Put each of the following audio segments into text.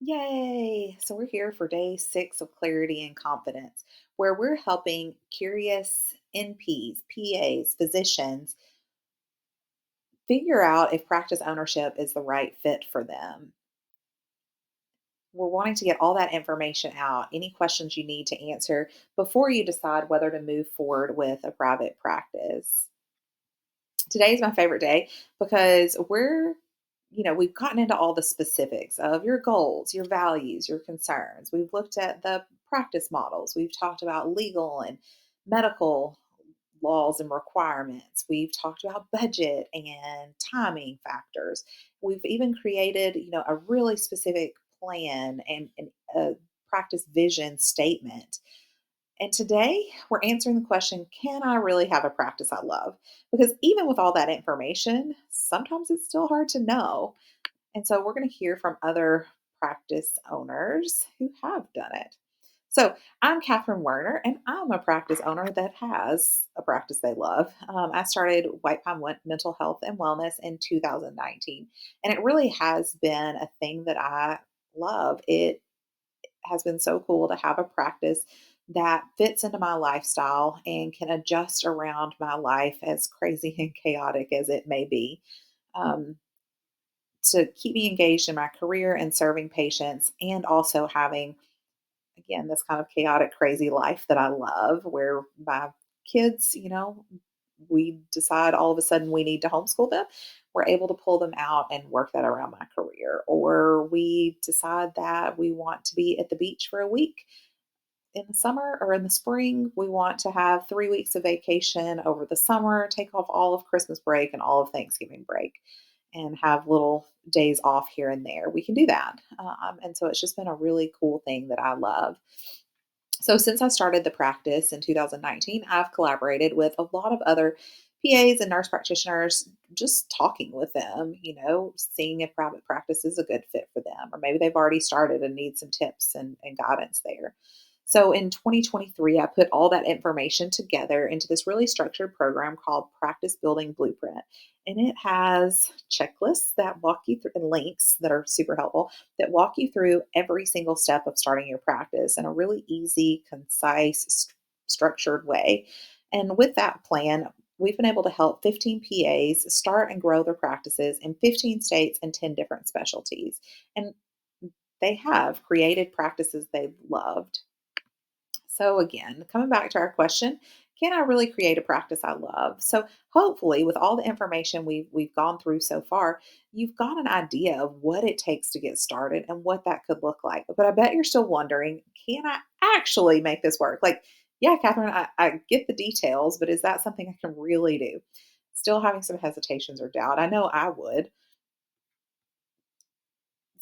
Yay! So we're here for day 6 of Clarity and Confidence, where we're helping curious NPs, PAs, physicians figure out if practice ownership is the right fit for them. We're wanting to get all that information out, any questions you need to answer before you decide whether to move forward with a private practice. Today's my favorite day because we've gotten into all the specifics of your goals, your values, your concerns. We've looked at the practice models. We've talked about legal and medical laws and requirements. We've talked about budget and timing factors. We've even created, a really specific plan and a practice vision statement. And today we're answering the question, can I really have a practice I love? Because even with all that information, sometimes it's still hard to know. And so we're going to hear from other practice owners who have done it. So I'm Catherine Werner, and I'm a practice owner that has a practice they love. I started White Pine Mental Health and Wellness in 2019, and it really has been a thing that I love. It has been so cool to have a practice that fits into my lifestyle and can adjust around my life, as crazy and chaotic as it may be, um, to keep me engaged in my career and serving patients, and also having, again, this kind of chaotic, crazy life that I love, where my kids, we decide all of a sudden we need to homeschool them. We're able to pull them out and work that around my career. Or we decide that we want to be at the beach for a week in the summer, or in the spring, we want to have 3 weeks of vacation over the summer, take off all of Christmas break and all of Thanksgiving break, and have little days off here and there. We can do that. And so it's just been a really cool thing that I love. So, since I started the practice in 2019, I've collaborated with a lot of other PAs and nurse practitioners, just talking with them, seeing if private practice is a good fit for them, or maybe they've already started and need some tips and guidance there. So in 2023, I put all that information together into this really structured program called Practice Building Blueprint. And it has checklists that walk you through, and links that are super helpful, that walk you through every single step of starting your practice in a really easy, concise, structured way. And with that plan, we've been able to help 15 PAs start and grow their practices in 15 states and 10 different specialties. And they have created practices they loved. So, again, coming back to our question, can I really create a practice I love? So, hopefully, with all the information we've gone through so far, you've got an idea of what it takes to get started and what that could look like. But I bet you're still wondering, can I actually make this work? Like, yeah, Catherine, I get the details, but is that something I can really do? Still having some hesitations or doubt. I know I would.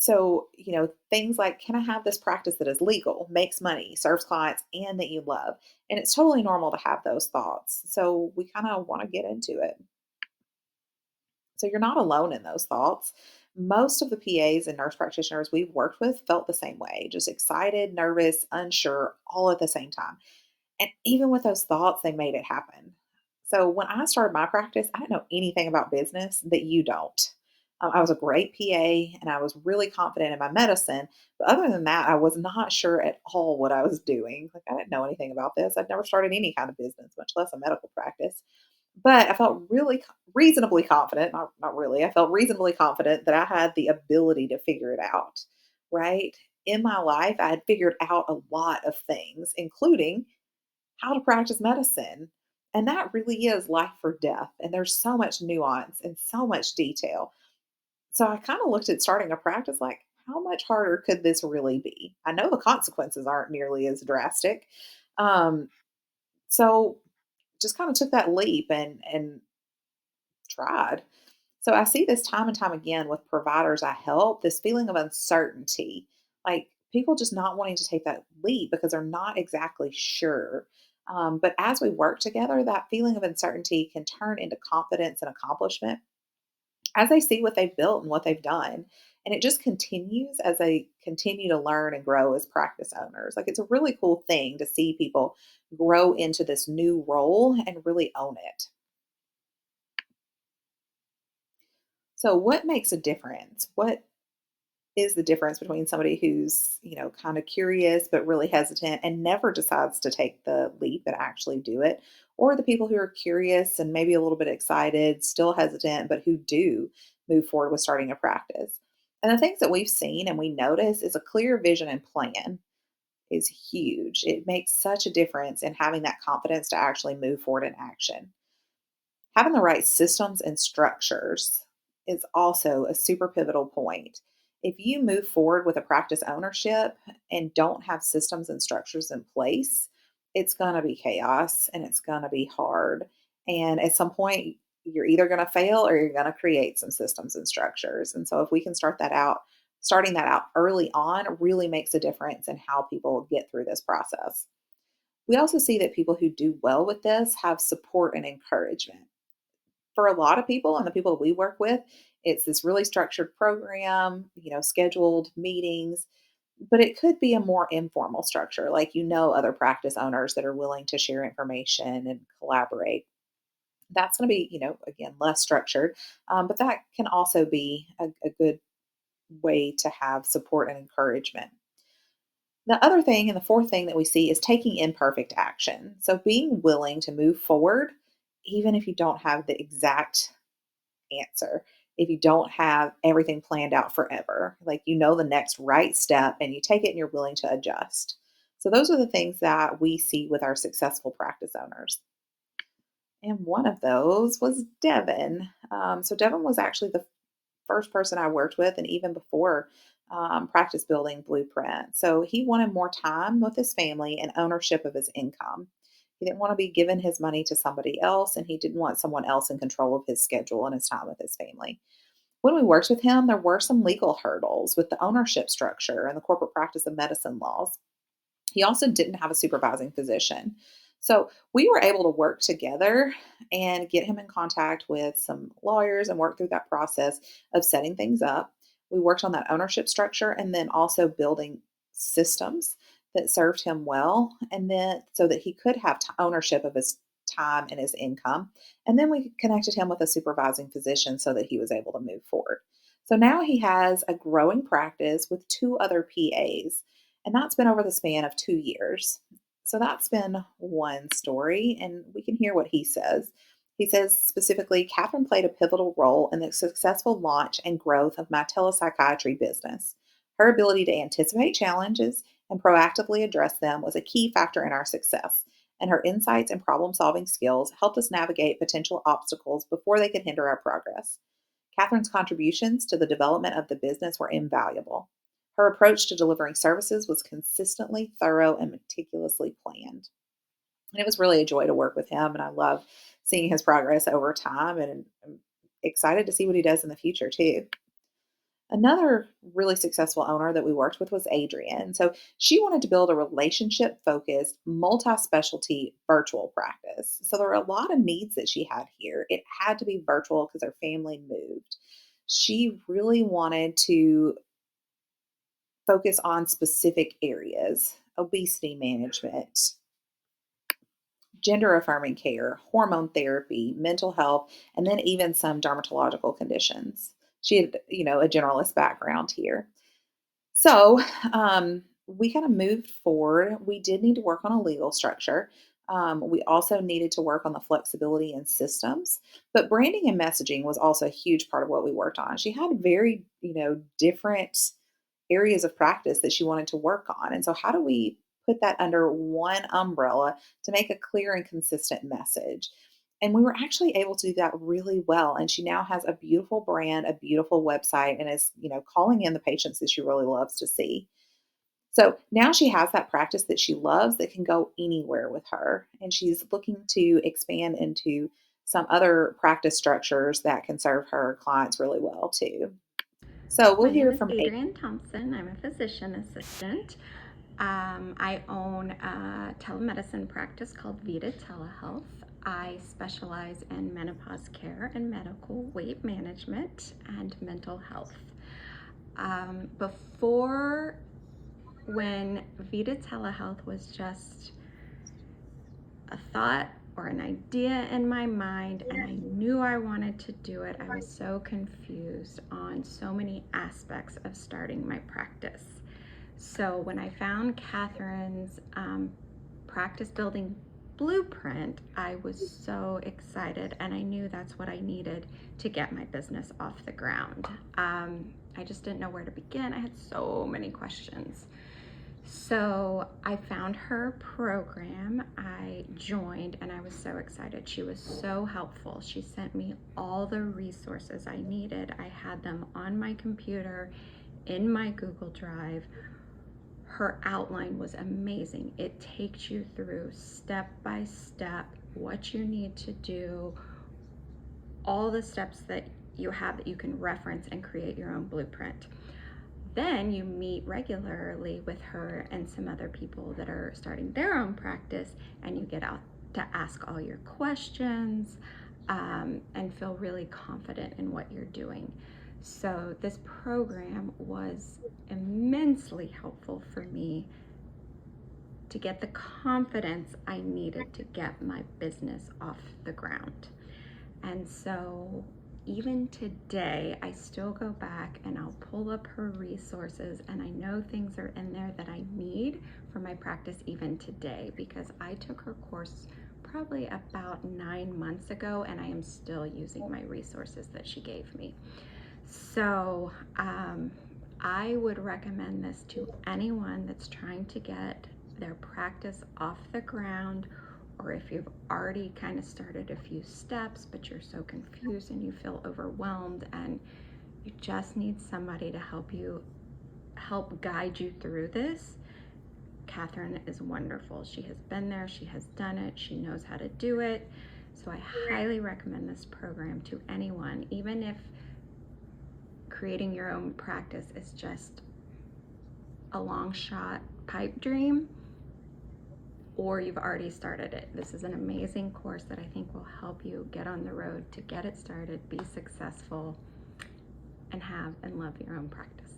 So, things like, can I have this practice that is legal, makes money, serves clients, and that you love? And it's totally normal to have those thoughts. So, we kind of want to get into it. So, you're not alone in those thoughts. Most of the PAs and nurse practitioners we've worked with felt the same way, just excited, nervous, unsure, all at the same time. And even with those thoughts, they made it happen. So when I started my practice, I didn't know anything about business that you don't. I was a great PA and I was really confident in my medicine. But other than that, I was not sure at all what I was doing. Like, I didn't know anything about this. I'd never started any kind of business, much less a medical practice. But I felt really reasonably confident, not really. I felt reasonably confident that I had the ability to figure it out, right? In my life, I had figured out a lot of things, including how to practice medicine. And that really is life or death. And there's so much nuance and so much detail. So I kind of looked at starting a practice like, how much harder could this really be? I know the consequences aren't nearly as drastic. Um, so just kind of took that leap and tried. So I see this time and time again with providers I help, this feeling of uncertainty, like people just not wanting to take that leap because they're not exactly sure. But as we work together, that feeling of uncertainty can turn into confidence and accomplishment as they see what they've built and what they've done. And it just continues as they continue to learn and grow as practice owners. Like, it's a really cool thing to see people grow into this new role and really own it. So, what makes a difference? What is the difference between somebody who's, kind of curious but really hesitant and never decides to take the leap and actually do it, or the people who are curious and maybe a little bit excited, still hesitant, but who do move forward with starting a practice. And the things that we've seen and we notice is a clear vision and plan is huge. It makes such a difference in having that confidence to actually move forward in action. Having the right systems and structures is also a super pivotal point. If you move forward with a practice ownership and don't have systems and structures in place, it's going to be chaos and it's going to be hard. And at some point, you're either going to fail or you're going to create some systems and structures. And so, if we can starting that out early on really makes a difference in how people get through this process. We also see that people who do well with this have support and encouragement. For a lot of people and the people that we work with, it's this really structured program, scheduled meetings, but it could be a more informal structure, like other practice owners that are willing to share information and collaborate. That's going to be, again, less structured, but that can also be a good way to have support and encouragement. The other thing and the fourth thing that we see is taking imperfect action. So being willing to move forward, even if you don't have the exact answer, if you don't have everything planned out forever, like the next right step and you take it and you're willing to adjust. So those are the things that we see with our successful practice owners. And one of those was Devin. So Devin was actually the first person I worked with, and even before practice building blueprint. So he wanted more time with his family and ownership of his income. He didn't want to be giving his money to somebody else, and he didn't want someone else in control of his schedule and his time with his family. When we worked with him, there were some legal hurdles with the ownership structure and the corporate practice of medicine laws. He also didn't have a supervising physician. So we were able to work together and get him in contact with some lawyers and work through that process of setting things up. We worked on that ownership structure and then also building systems that served him well, and then so that he could have ownership of his time and his income. And then we connected him with a supervising physician so that he was able to move forward. So now he has a growing practice with two other PAs, and that's been over the span of 2 years. So that's been one story, and we can hear what he says. He says specifically, Catherine played a pivotal role in the successful launch and growth of my telepsychiatry business. Her ability to anticipate challenges and proactively address them was a key factor in our success, and her insights and problem solving skills helped us navigate potential obstacles before they could hinder our progress. Catherine's contributions to the development of the business were invaluable. Her approach to delivering services was consistently thorough and meticulously planned. And it was really a joy to work with him, and I love seeing his progress over time, and I'm excited to see what he does in the future too. Another really successful owner that we worked with was Adrienne. So she wanted to build a relationship focused, multi specialty virtual practice. So there were a lot of needs that she had here. It had to be virtual because her family moved. She really wanted to focus on specific areas: obesity management, gender affirming care, hormone therapy, mental health, and then even some dermatological conditions. She had, a generalist background here. So we kind of moved forward. We did need to work on a legal structure. We also needed to work on the flexibility and systems, but branding and messaging was also a huge part of what we worked on. She had very, different areas of practice that she wanted to work on. And so, how do we put that under one umbrella to make a clear and consistent message? And we were actually able to do that really well. And she now has a beautiful brand, a beautiful website, and is, calling in the patients that she really loves to see. So now she has that practice that she loves that can go anywhere with her. And she's looking to expand into some other practice structures that can serve her clients really well too. So we'll My name hear is from Adrienne Thompson. I'm a physician assistant. I own a telemedicine practice called Vita Telehealth. I specialize in menopause care and medical weight management and mental health. Before, when Vita Telehealth was just a thought or an idea in my mind and I knew I wanted to do it. I was so confused on so many aspects of starting my practice. So when I found Catherine's practice building blueprint, I was so excited and I knew that's what I needed to get my business off the ground. I just didn't know where to begin. I had so many questions. So I found her program, I joined, and I was so excited. She was so helpful. She sent me all the resources I needed. I had them on my computer in my Google Drive. Her outline was amazing. It takes you through step by step what you need to do, all the steps that you have that you can reference and create your own blueprint. Then you meet regularly with her and some other people that are starting their own practice, and you get out to ask all your questions and feel really confident in what you're doing. So, this program was immensely helpful for me to get the confidence I needed to get my business off the ground. And so even today, I still go back and I'll pull up her resources, and I know things are in there that I need for my practice even today because I took her course probably about 9 months ago and I am still using my resources that she gave me. So I would recommend this to anyone that's trying to get their practice off the ground, or if you've already kind of started a few steps, but you're so confused and you feel overwhelmed and you just need somebody to help guide you through this. Catherine is wonderful. She has been there, she has done it, she knows how to do it. So I highly recommend this program to anyone, even if creating your own practice is just a long shot pipe dream or you've already started it. This is an amazing course that I think will help you get on the road to get it started, be successful, and have and love your own practice.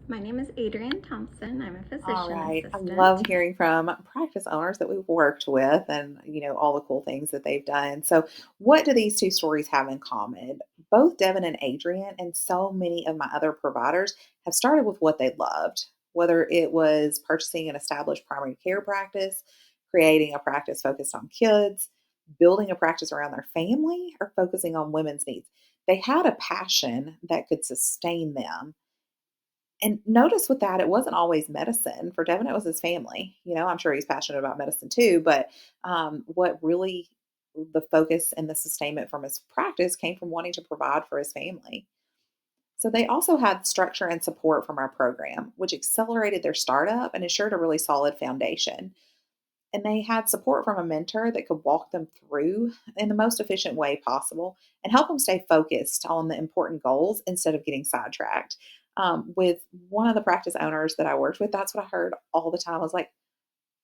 My name is Adrienne Thompson. I'm a All physician right. I love assistant. hearing from practice owners that we've worked with and, all the cool things that they've done. So, what do these two stories have in common? Both Devin and Adrian, and so many of my other providers, have started with what they loved, whether it was purchasing an established primary care practice, creating a practice focused on kids, building a practice around their family, or focusing on women's needs. They had a passion that could sustain them, and notice with that, it wasn't always medicine. For Devin, it was his family. I'm sure he's passionate about medicine too, but what really the focus and the sustainment from his practice came from wanting to provide for his family. So they also had structure and support from our program, which accelerated their startup and ensured a really solid foundation. And they had support from a mentor that could walk them through in the most efficient way possible and help them stay focused on the important goals instead of getting sidetracked. With one of the practice owners that I worked with, that's what I heard all the time. I was like,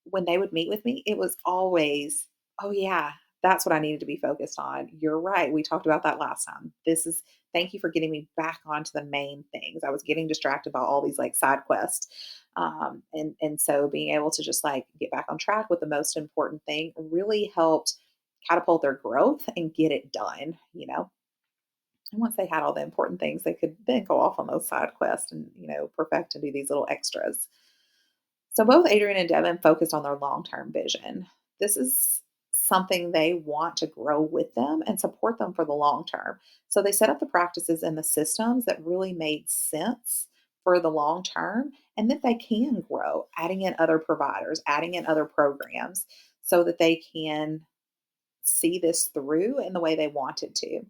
when they would meet with me, it was always, "Oh, yeah, that's what I needed to be focused on. You're right. We talked about that last time. Thank you for getting me back onto the main things. I was getting distracted by all these like side quests." And so being able to just like get back on track with the most important thing really helped catapult their growth and get it done. And once they had all the important things, they could then go off on those side quests and, perfect and do these little extras. So both Adrian and Devin focused on their long-term vision. This is something they want to grow with them and support them for the long term. So they set up the practices and the systems that really made sense for the long term and that they can grow, adding in other providers, adding in other programs so that they can see this through in the way they wanted to.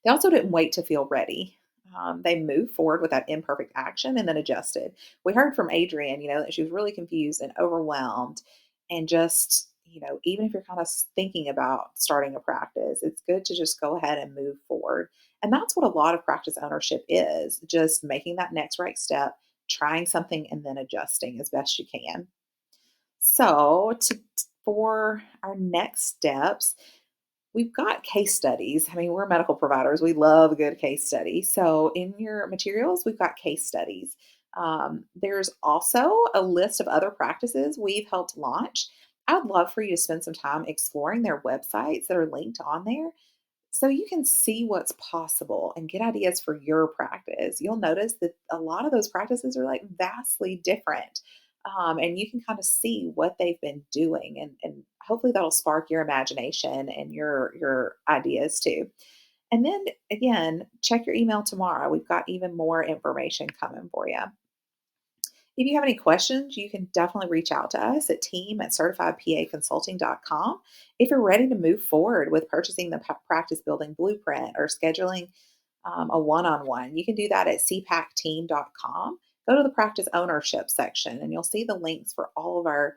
They also didn't wait to feel ready. They moved forward with that imperfect action and then adjusted. We heard from Adrienne, that she was really confused and overwhelmed. And just, even if you're kind of thinking about starting a practice, it's good to just go ahead and move forward. And that's what a lot of practice ownership is, just making that next right step, trying something, and then adjusting as best you can. So, for our next steps, we've got case studies. I mean, we're medical providers. We love a good case study. So, in your materials, we've got case studies. There's also a list of other practices we've helped launch. I would love for you to spend some time exploring their websites that are linked on there so you can see what's possible and get ideas for your practice. You'll notice that a lot of those practices are like vastly different. And you can kind of see what they've been doing, and hopefully that'll spark your imagination and your ideas too. And then again, check your email tomorrow. We've got even more information coming for you. If you have any questions, you can definitely reach out to us at team@certifiedpaconsulting.com. If you're ready to move forward with purchasing the practice building blueprint or scheduling a one on one, you can do that at cpacteam.com. Go to the practice ownership section and you'll see the links for all of our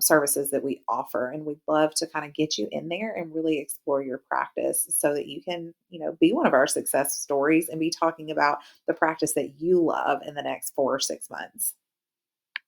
services that we offer. And we'd love to kind of get you in there and really explore your practice so that you can, be one of our success stories and be talking about the practice that you love in the next 4 or 6 months.